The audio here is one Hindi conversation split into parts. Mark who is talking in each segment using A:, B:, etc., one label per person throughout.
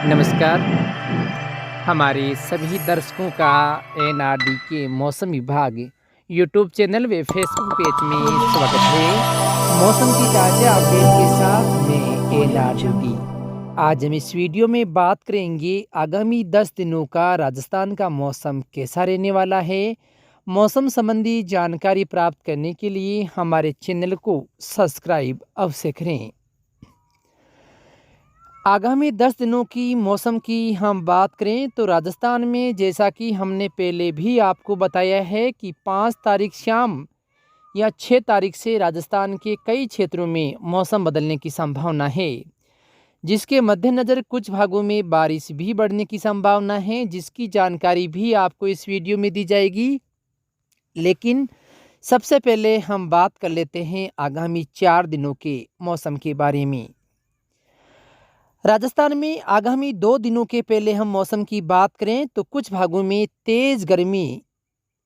A: नमस्कार। हमारे सभी दर्शकों का एनआरडी के मौसम विभाग यूट्यूब चैनल व फेसबुक पेज में स्वागत है। मौसम की ताज़ा अपडेट के साथ मैं एनआरडी। आज हम इस वीडियो में बात करेंगे आगामी 10 दिनों का राजस्थान का मौसम कैसा रहने वाला है। मौसम संबंधी जानकारी प्राप्त करने के लिए हमारे चैनल को सब्सक्राइब अवश्य करें। आगामी 10 दिनों की मौसम की हम बात करें तो राजस्थान में जैसा कि हमने पहले भी आपको बताया है कि 5 तारीख शाम या 6 तारीख से राजस्थान के कई क्षेत्रों में मौसम बदलने की संभावना है, जिसके मद्देनज़र कुछ भागों में बारिश भी बढ़ने की संभावना है, जिसकी जानकारी भी आपको इस वीडियो में दी जाएगी। लेकिन सबसे पहले हम बात कर लेते हैं आगामी 4 दिनों के मौसम के बारे में। राजस्थान में आगामी 2 दिनों के पहले हम मौसम की बात करें तो कुछ भागों में तेज़ गर्मी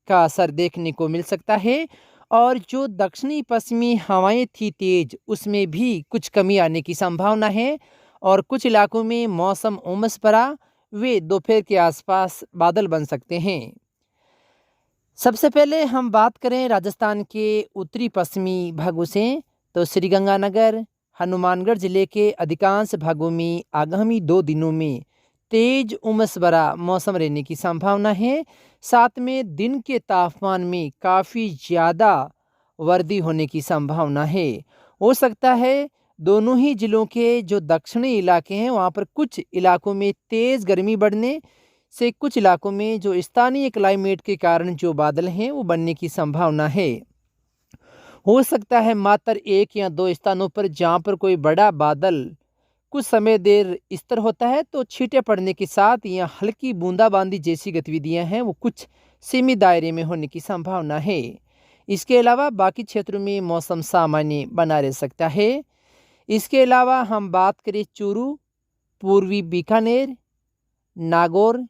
A: का असर देखने को मिल सकता है और जो दक्षिणी पश्चिमी हवाएं थी तेज, उसमें भी कुछ कमी आने की संभावना है और कुछ इलाकों में मौसम उमस भरा वे दोपहर के आसपास बादल बन सकते हैं। सबसे पहले हम बात करें राजस्थान के उत्तरी पश्चिमी भागों से तो श्रीगंगानगर, हनुमानगढ़ जिले के अधिकांश भागों में आगामी 2 दिनों में तेज उमस भरा मौसम रहने की संभावना है। साथ में दिन के तापमान में काफ़ी ज़्यादा वृद्धि होने की संभावना है। हो सकता है दोनों ही जिलों के जो दक्षिणी इलाके हैं वहाँ पर कुछ इलाकों में तेज़ गर्मी बढ़ने से कुछ इलाकों में जो स्थानीय क्लाइमेट के कारण जो बादल हैं वो बनने की संभावना है। हो सकता है मात्र 1 या 2 स्थानों पर जहाँ पर कोई बड़ा बादल कुछ समय देर स्थिर होता है तो छींटे पड़ने के साथ या हल्की बूंदाबांदी जैसी गतिविधियां हैं वो कुछ सीमित दायरे में होने की संभावना है। इसके अलावा बाकी क्षेत्रों में मौसम सामान्य बना रह सकता है। इसके अलावा हम बात करें चूरू, पूर्वी बीकानेर, नागौर,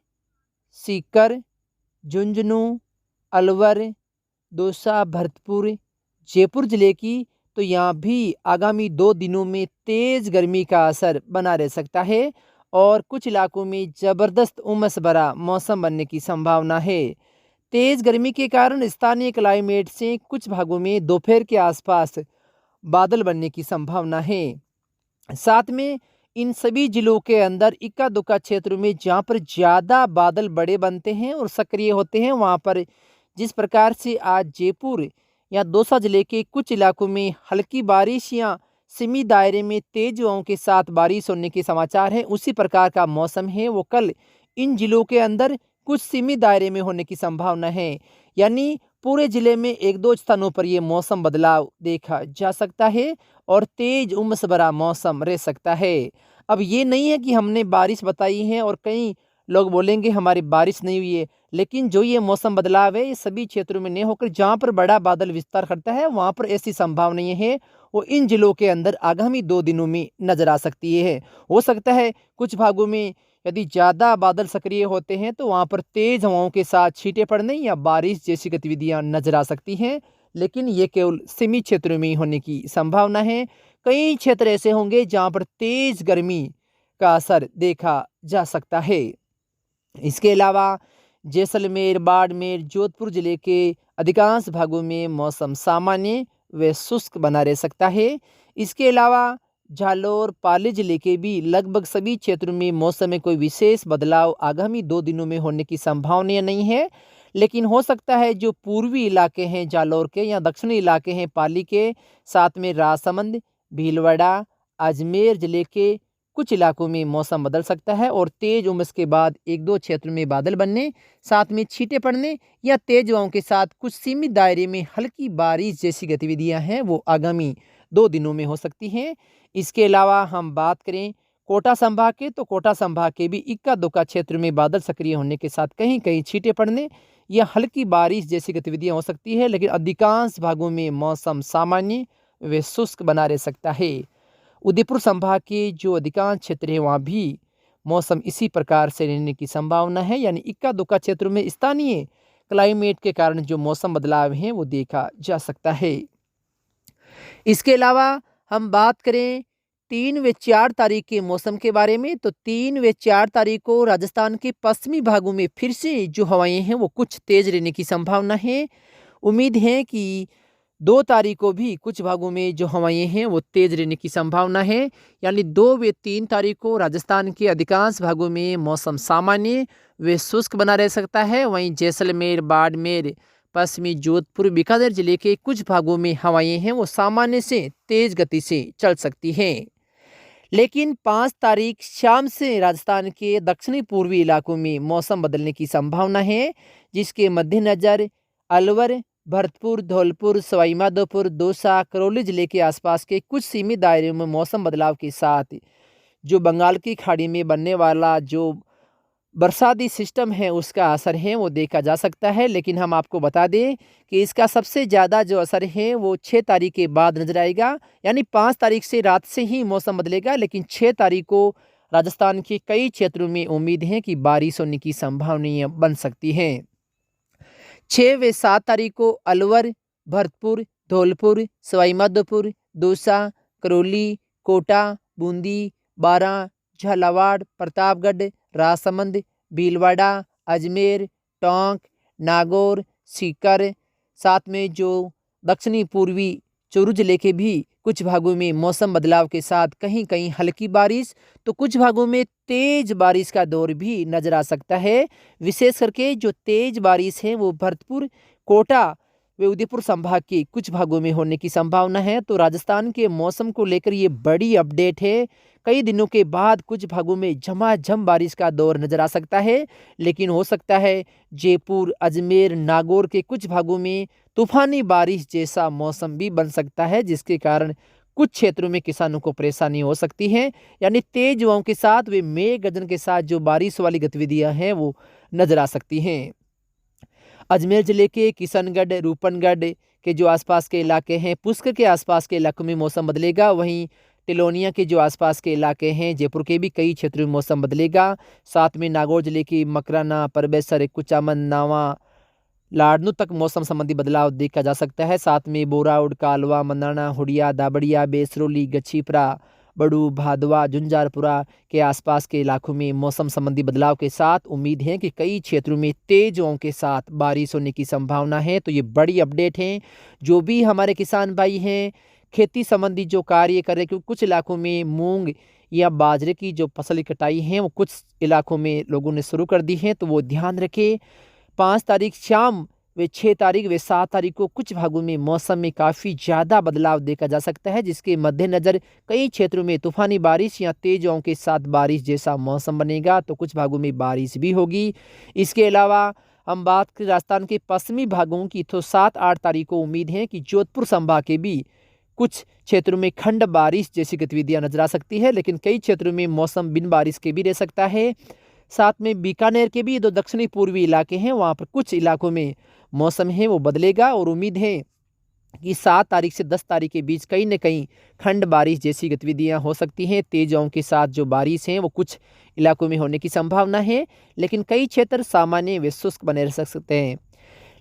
A: सीकर, झुंझुनू, अलवर, दौसा, भरतपुर, जयपुर जिले की तो यहाँ भी आगामी 2 दिनों में तेज़ गर्मी का असर बना रह सकता है और कुछ इलाकों में ज़बरदस्त उमस भरा मौसम बनने की संभावना है। तेज़ गर्मी के कारण स्थानीय क्लाइमेट से कुछ भागों में दोपहर के आसपास बादल बनने की संभावना है। साथ में इन सभी जिलों के अंदर इक्का दुक्का क्षेत्रों में जहाँ पर ज़्यादा बादल बड़े बनते हैं और सक्रिय होते हैं, वहाँ पर जिस प्रकार से आज जयपुर या दौसा जिले के कुछ इलाकों में हल्की बारिश या सीमित दायरे में तेज हवाओं के साथ बारिश होने के समाचार हैं, उसी प्रकार का मौसम है वो कल इन जिलों के अंदर कुछ सीमित दायरे में होने की संभावना है। यानी पूरे जिले में 1-2 स्थानों पर ये मौसम बदलाव देखा जा सकता है और तेज उमस भरा मौसम रह सकता है। अब ये नहीं है कि हमने बारिश बताई है और कई लोग बोलेंगे हमारी बारिश नहीं हुई है, लेकिन जो ये मौसम बदलाव है ये सभी क्षेत्रों में नहीं होकर जहाँ पर बड़ा बादल विस्तार करता है वहाँ पर ऐसी संभावना है वो इन जिलों के अंदर आगामी 2 दिनों में नजर आ सकती है। हो सकता है कुछ भागों में यदि ज़्यादा बादल सक्रिय होते हैं तो वहाँ पर तेज़ हवाओं के साथ छींटे पड़ने या बारिश जैसी गतिविधियाँ नजर आ सकती हैं, लेकिन ये केवल सीमित क्षेत्रों में ही होने की संभावना है। कई क्षेत्र ऐसे होंगे जहाँ पर तेज़ गर्मी का असर देखा जा सकता है। इसके अलावा जैसलमेर, बाड़मेर, जोधपुर जिले के अधिकांश भागों में मौसम सामान्य व शुष्क बना रह सकता है। इसके अलावा जालौर, पाली जिले के भी लगभग सभी क्षेत्रों में मौसम में कोई विशेष बदलाव आगामी 2 दिनों में होने की संभावना नहीं है, लेकिन हो सकता है जो पूर्वी इलाके हैं जालौर के या दक्षिणी इलाके हैं पाली के, साथ में राजसमंद, भीलवाड़ा, अजमेर जिले के कुछ इलाकों में मौसम बदल सकता है और तेज उमस के बाद 1-2 क्षेत्रों में बादल बनने, साथ में छींटे पड़ने या तेज हवाओं के साथ कुछ सीमित दायरे में हल्की बारिश जैसी गतिविधियां हैं वो आगामी 2 दिनों में हो सकती हैं। इसके अलावा हम बात करें कोटा संभाग के तो कोटा संभाग के भी इक्का दुक्का क्षेत्र में बादल सक्रिय होने के साथ कहीं कहीं छींटे पड़ने या हल्की बारिश जैसी गतिविधियां हो सकती है, लेकिन अधिकांश भागों में मौसम सामान्य व शुष्क बना रह सकता है। उदयपुर संभाग के जो अधिकांश क्षेत्र हैं वहाँ भी मौसम इसी प्रकार से रहने की संभावना है, यानी इक्का दुक्का क्षेत्रों में स्थानीय क्लाइमेट के कारण जो मौसम बदलाव हैं वो देखा जा सकता है। इसके अलावा हम बात करें 3 व 4 तारीख के मौसम के बारे में। तो 3 व 4 तारीख को राजस्थान के पश्चिमी भागों में फिर से जो हवाएं हैं वो कुछ तेज रहने की संभावना है। उम्मीद है कि 2 तारीख को भी कुछ भागों में जो हवाएं हैं वो तेज रहने की संभावना है। यानी 2 व 3 तारीख को राजस्थान के अधिकांश भागों में मौसम सामान्य व शुष्क बना रह सकता है। वहीं जैसलमेर, बाड़मेर, पश्चिमी जोधपुर, बीकानेर जिले के कुछ भागों में हवाएं हैं वो सामान्य से तेज गति से चल सकती हैं। लेकिन 5 तारीख शाम से राजस्थान के दक्षिणी पूर्वी इलाकों में मौसम बदलने की संभावना है, जिसके मद्देनज़र अलवर, भरतपुर, धौलपुर, सवाई माधोपुर, दौसा, करौली जिले के आसपास के कुछ सीमित दायरों में मौसम बदलाव के साथ जो बंगाल की खाड़ी में बनने वाला जो बरसाती सिस्टम है उसका असर है वो देखा जा सकता है। लेकिन हम आपको बता दें कि इसका सबसे ज़्यादा जो असर है वो 6 तारीख के बाद नजर आएगा। यानी 5 तारीख से रात से ही मौसम बदलेगा, लेकिन 6 तारीख को राजस्थान के कई क्षेत्रों में उम्मीद है कि बारिश होने की संभावनाएं बन सकती हैं। 6 व 7 तारीख को अलवर, भरतपुर, धौलपुर, सवाई माधोपुर, दौसा, करौली, कोटा, बूंदी, बारां, झालावाड़, प्रतापगढ़, राजसमंद, भीलवाड़ा, अजमेर, टोंक, नागौर, सीकर, साथ में जो दक्षिणी पूर्वी चूरू जिले के भी कुछ भागों में मौसम बदलाव के साथ कहीं कहीं हल्की बारिश, तो कुछ भागों में तेज बारिश का दौर भी नजर आ सकता है। विशेष करके जो तेज बारिश है वो भरतपुर, कोटा व उदयपुर संभाग के कुछ भागों में होने की संभावना है। तो राजस्थान के मौसम को लेकर ये बड़ी अपडेट है। कई दिनों के बाद कुछ भागों में झमाझम बारिश का दौर नजर आ सकता है, लेकिन हो सकता है जयपुर, अजमेर, नागौर के कुछ भागों में तूफानी बारिश जैसा मौसम भी बन सकता है, जिसके कारण कुछ क्षेत्रों में किसानों को परेशानी हो सकती है। यानी तेज हवाओं के साथ वे मेघ गर्जन के साथ जो बारिश वाली गतिविधियां हैं वो नजर आ सकती हैं। अजमेर जिले के किशनगढ़, रूपनगढ़ के जो आसपास के इलाके हैं, पुष्कर के आसपास के इलाकों में मौसम बदलेगा। वहीं टिलोनिया के जो आसपास के इलाके हैं, जयपुर के भी कई क्षेत्रों में मौसम बदलेगा। साथ में नागौर जिले की मकराना, परबेसर, कुचामन, नावा, लाडनू तक मौसम संबंधी बदलाव देखा जा सकता है। साथ में बोराउड, कालवा, मंदाना, हुडिया, दाबड़िया, बेसरोली, गच्छीपुरा, बड़ू, भादवा, झुंझारपुरा के आसपास के इलाकों में मौसम संबंधी बदलाव के साथ उम्मीद है कि कई क्षेत्रों में तेज हवाओं के साथ बारिश होने की संभावना है। तो ये बड़ी अपडेट है। जो भी हमारे किसान भाई हैं खेती संबंधी जो कार्य कर रहे, क्योंकि कुछ इलाकों में मूंग या बाजरे की जो फसल की कटाई है वो कुछ इलाकों में लोगों ने शुरू कर दी है, तो वो ध्यान रखें। 5 तारीख शाम व 6 तारीख व 7 तारीख को कुछ भागों में मौसम में काफ़ी ज़्यादा बदलाव देखा जा सकता है, जिसके मद्देनज़र कई क्षेत्रों में तूफानी बारिश या तेज हवाओं के साथ बारिश जैसा मौसम बनेगा, तो कुछ भागों में बारिश भी होगी। इसके अलावा हम बात करें राजस्थान के पश्चिमी भागों की, तो 7-8 तारीख को उम्मीद है कि जोधपुर संभाग के भी कुछ क्षेत्रों में खंड बारिश जैसी गतिविधियां नजर आ सकती है, लेकिन कई क्षेत्रों में मौसम बिन बारिश के भी रह सकता है। साथ में बीकानेर के भी 2 दक्षिणी पूर्वी इलाके हैं, वहां पर कुछ इलाकों में मौसम है वो बदलेगा और उम्मीद है कि 7 तारीख से 10 तारीख के बीच कहीं न कहीं खंड बारिश जैसी गतिविधियां हो सकती हैं। तेज हवाओं के साथ जो बारिश है वो कुछ इलाकों में होने की संभावना है, लेकिन कई क्षेत्र सामान्य व शुष्क बने रह सकते हैं।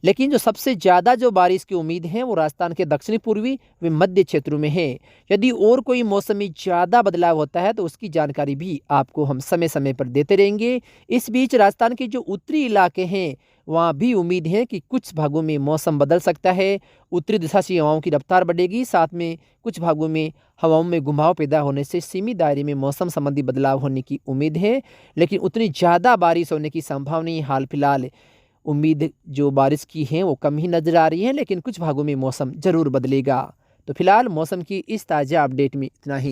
A: लेकिन जो सबसे ज़्यादा जो बारिश की उम्मीद है वो राजस्थान के दक्षिणी पूर्वी व मध्य क्षेत्रों में है। यदि और कोई मौसमी ज़्यादा बदलाव होता है तो उसकी जानकारी भी आपको हम समय समय पर देते रहेंगे। इस बीच राजस्थान के जो उत्तरी इलाके हैं वहाँ भी उम्मीद है कि कुछ भागों में मौसम बदल सकता है। उत्तरी दिशा से हवाओं की रफ्तार बढ़ेगी, साथ में कुछ भागों में हवाओं में घुमाव पैदा होने से सीमित दायरे में मौसम संबंधी बदलाव होने की उम्मीद है, लेकिन उतनी ज़्यादा बारिश होने की संभावना हाल फिलहाल उम्मीद जो बारिश की है वो कम ही नजर आ रही है, लेकिन कुछ भागों में मौसम जरूर बदलेगा। तो फिलहाल मौसम की इस ताज़ा अपडेट में इतना ही।